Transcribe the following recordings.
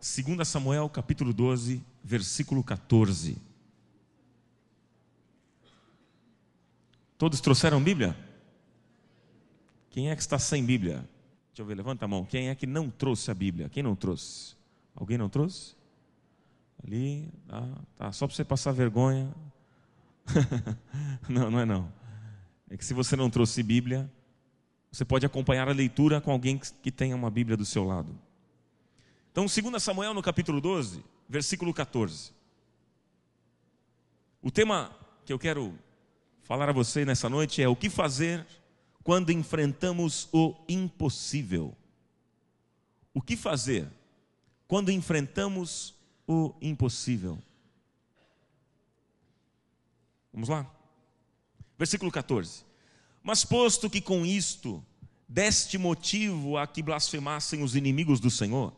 2 Samuel capítulo 12, versículo 14. Todos trouxeram Bíblia? Quem é que está sem Bíblia? Deixa eu ver, levanta a mão. Quem é que não trouxe a Bíblia? Quem não trouxe? Alguém não trouxe? Ali, tá, só para você passar vergonha. Não é não. É que se você não trouxe Bíblia, você pode acompanhar a leitura com alguém que tenha uma Bíblia do seu lado. Então, 2 Samuel no capítulo 12, versículo 14. O tema que eu quero falar a você nessa noite é o que fazer quando enfrentamos o impossível. O que fazer quando enfrentamos o impossível? Vamos lá? Versículo 14. Mas posto que com isto deste motivo a que blasfemassem os inimigos do Senhor,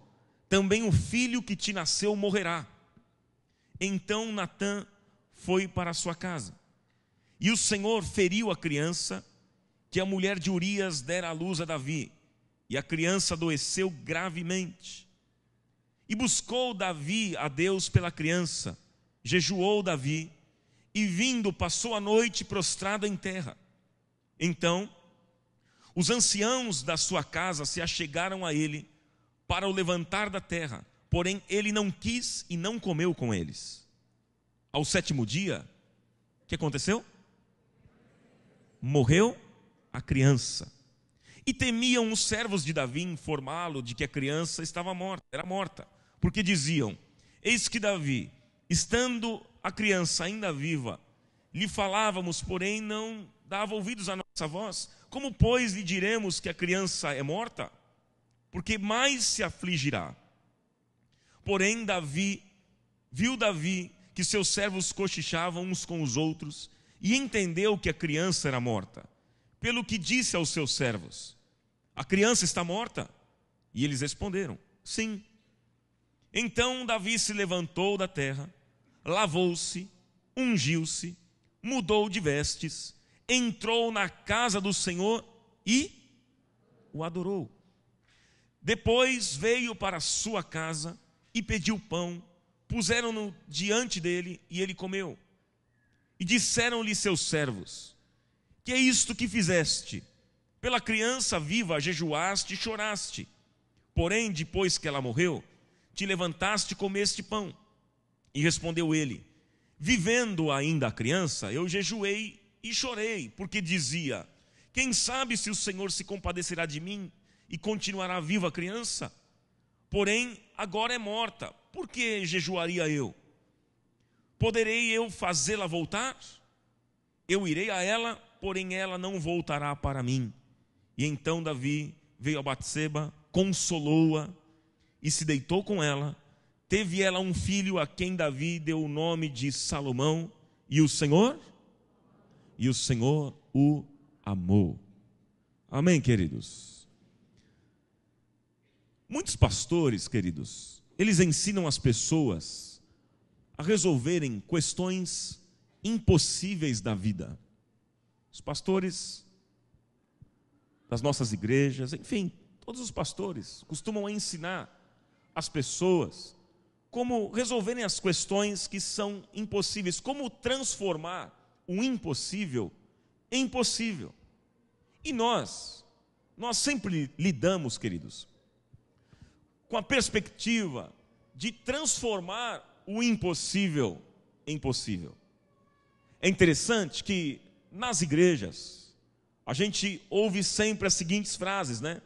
também o filho que te nasceu morrerá. Então Natã foi para a sua casa. E o Senhor feriu a criança que a mulher de Urias dera à luz a Davi. E a criança adoeceu gravemente. E buscou Davi a Deus pela criança. Jejuou Davi. E vindo passou a noite prostrado em terra. Então os anciãos da sua casa se achegaram a ele para o levantar da terra, porém ele não quis e não comeu com eles. Ao 7º dia, o que aconteceu? Morreu a criança. E temiam os servos de Davi informá-lo de que a criança era morta, porque diziam: eis que Davi, estando a criança ainda viva, lhe falávamos, porém não dava ouvidos à nossa voz. Como, pois, lhe diremos que a criança é morta? Porque mais se afligirá. Porém viu Davi que seus servos cochichavam uns com os outros, e entendeu que a criança era morta. Pelo que disse aos seus servos: a criança está morta? E eles responderam: sim. Então Davi se levantou da terra, lavou-se, ungiu-se, mudou de vestes, entrou na casa do Senhor e o adorou. Depois veio para a sua casa e pediu pão, puseram-no diante dele e ele comeu. E disseram-lhe seus servos: que é isto que fizeste? Pela criança viva jejuaste e choraste. Porém, depois que ela morreu, te levantaste e comeste pão. E respondeu ele: vivendo ainda a criança, eu jejuei e chorei, porque dizia: quem sabe se o Senhor se compadecerá de mim e continuará viva a criança? Porém, agora é morta, por que jejuaria eu? Poderei eu fazê-la voltar? Eu irei a ela, porém ela não voltará para mim. E então Davi veio a Batseba, consolou-a e se deitou com ela. Teve ela um filho a quem Davi deu o nome de Salomão, e o Senhor o amou. Amém, queridos? Muitos pastores, queridos, eles ensinam as pessoas a resolverem questões impossíveis da vida. Os pastores das nossas igrejas, enfim, todos os pastores costumam ensinar as pessoas como resolverem as questões que são impossíveis, como transformar o impossível em possível. E nós sempre lidamos, queridos, com a perspectiva de transformar o impossível em possível. É interessante que nas igrejas a gente ouve sempre as seguintes frases, né?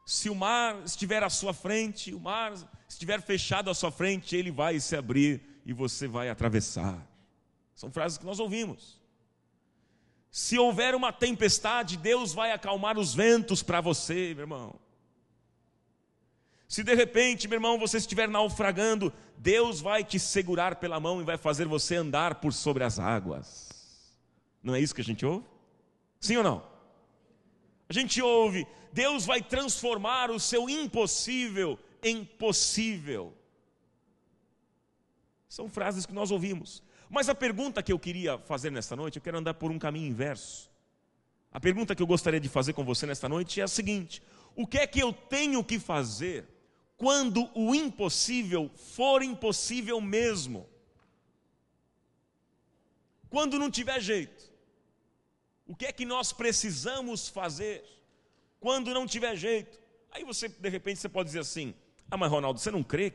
Se o mar estiver à sua frente, o mar estiver fechado à sua frente, ele vai se abrir e você vai atravessar. São frases que nós ouvimos. Se houver uma tempestade, Deus vai acalmar os ventos para você, meu irmão. Se de repente, meu irmão, você estiver naufragando, Deus vai te segurar pela mão e vai fazer você andar por sobre as águas. Não é isso que a gente ouve? Sim ou não? A gente ouve: Deus vai transformar o seu impossível em possível. São frases que nós ouvimos. Mas a pergunta que eu queria fazer nesta noite, eu quero andar por um caminho inverso. A pergunta que eu gostaria de fazer com você nesta noite é a seguinte: o que é que eu tenho que fazer quando o impossível for impossível mesmo. Quando não tiver jeito. O que é que nós precisamos fazer quando não tiver jeito? Aí você, de repente, você pode dizer assim: ah, mas Ronaldo, você não crê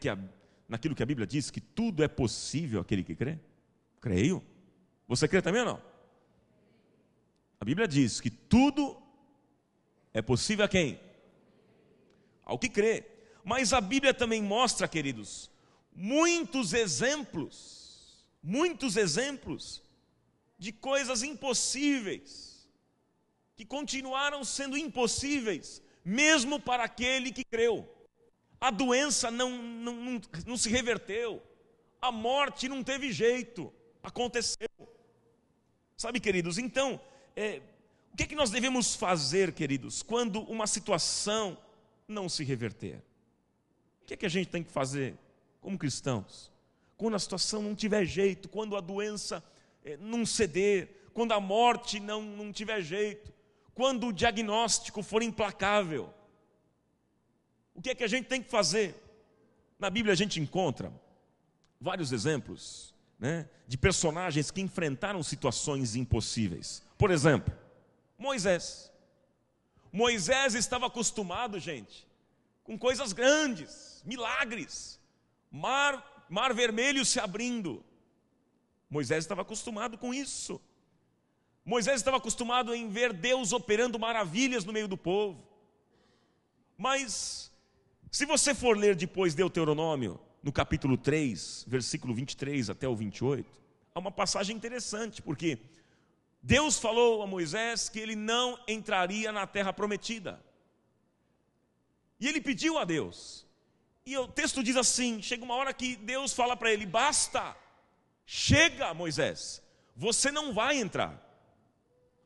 naquilo que a Bíblia diz, que tudo é possível àquele que crê? Creio. Você crê também ou não? A Bíblia diz que tudo é possível a quem? Ao que crê. Mas a Bíblia também mostra, queridos, muitos exemplos de coisas impossíveis, que continuaram sendo impossíveis, mesmo para aquele que creu. A doença não se reverteu, a morte não teve jeito, aconteceu. Sabe, queridos, então, o que é que nós devemos fazer, queridos, quando uma situação não se reverter? O que é que a gente tem que fazer como cristãos? Quando a situação não tiver jeito, quando a doença não ceder, quando a morte não tiver jeito, quando o diagnóstico for implacável, o que é que a gente tem que fazer? Na Bíblia a gente encontra vários exemplos, né, de personagens que enfrentaram situações impossíveis. Por exemplo, Moisés. Moisés estava acostumado, gente, com coisas grandes, milagres, mar vermelho se abrindo. Moisés estava acostumado com isso. Moisés estava acostumado em ver Deus operando maravilhas no meio do povo. Mas, se você for ler depois Deuteronômio, no capítulo 3, versículo 23 até o 28, há uma passagem interessante, porque Deus falou a Moisés que ele não entraria na terra prometida. E ele pediu a Deus. E o texto diz assim, chega uma hora que Deus fala para ele: basta, chega, Moisés, você não vai entrar.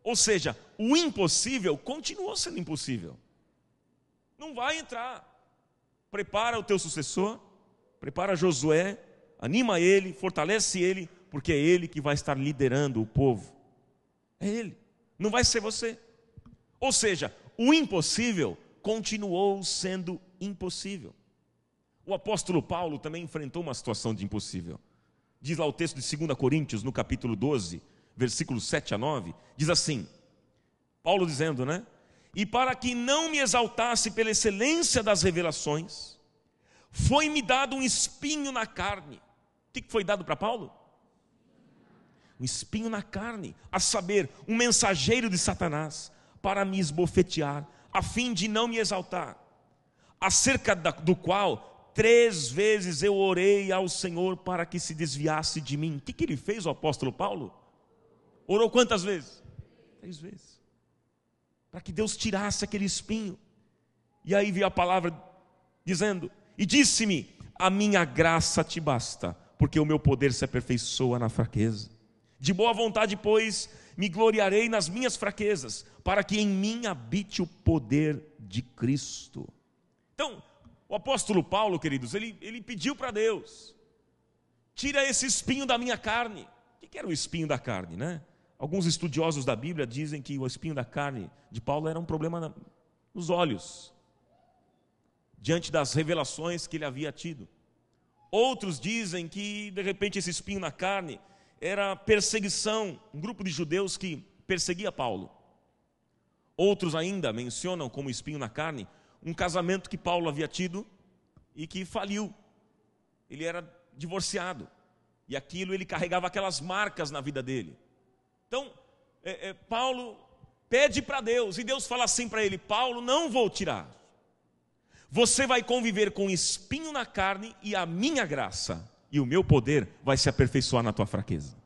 Ou seja, o impossível continuou sendo impossível. Não vai entrar. Prepara o teu sucessor, prepara Josué, anima ele, fortalece ele, porque é ele que vai estar liderando o povo. É ele, não vai ser você. Ou seja, o impossível continuou sendo impossível. O apóstolo Paulo também enfrentou uma situação de impossível. Diz lá o texto de 2 Coríntios, no capítulo 12, versículos 7 a 9, diz assim, Paulo dizendo, né? E para que não me exaltasse pela excelência das revelações, foi-me dado um espinho na carne. O que foi dado para Paulo? Um espinho na carne, a saber, um mensageiro de Satanás, para me esbofetear, a fim de não me exaltar, acerca do qual 3 vezes eu orei ao Senhor para que se desviasse de mim. O que ele fez, o apóstolo Paulo? Orou quantas vezes? 3 vezes. Para que Deus tirasse aquele espinho. E aí veio a palavra dizendo, e disse-me, a minha graça te basta, porque o meu poder se aperfeiçoa na fraqueza. De boa vontade, pois, me gloriarei nas minhas fraquezas, para que em mim habite o poder de Cristo. Então, o apóstolo Paulo, queridos, ele pediu para Deus, tira esse espinho da minha carne. O que era o espinho da carne, né? Alguns estudiosos da Bíblia dizem que o espinho da carne de Paulo era um problema nos olhos, diante das revelações que ele havia tido. Outros dizem que, de repente, esse espinho na carne era perseguição, um grupo de judeus que perseguia Paulo. Outros ainda mencionam como espinho na carne um casamento que Paulo havia tido e que faliu. Ele era divorciado e aquilo, ele carregava aquelas marcas na vida dele. Então, Paulo pede para Deus e Deus fala assim para ele: Paulo, não vou tirar. Você vai conviver com espinho na carne e a minha graça e o meu poder vai se aperfeiçoar na tua fraqueza.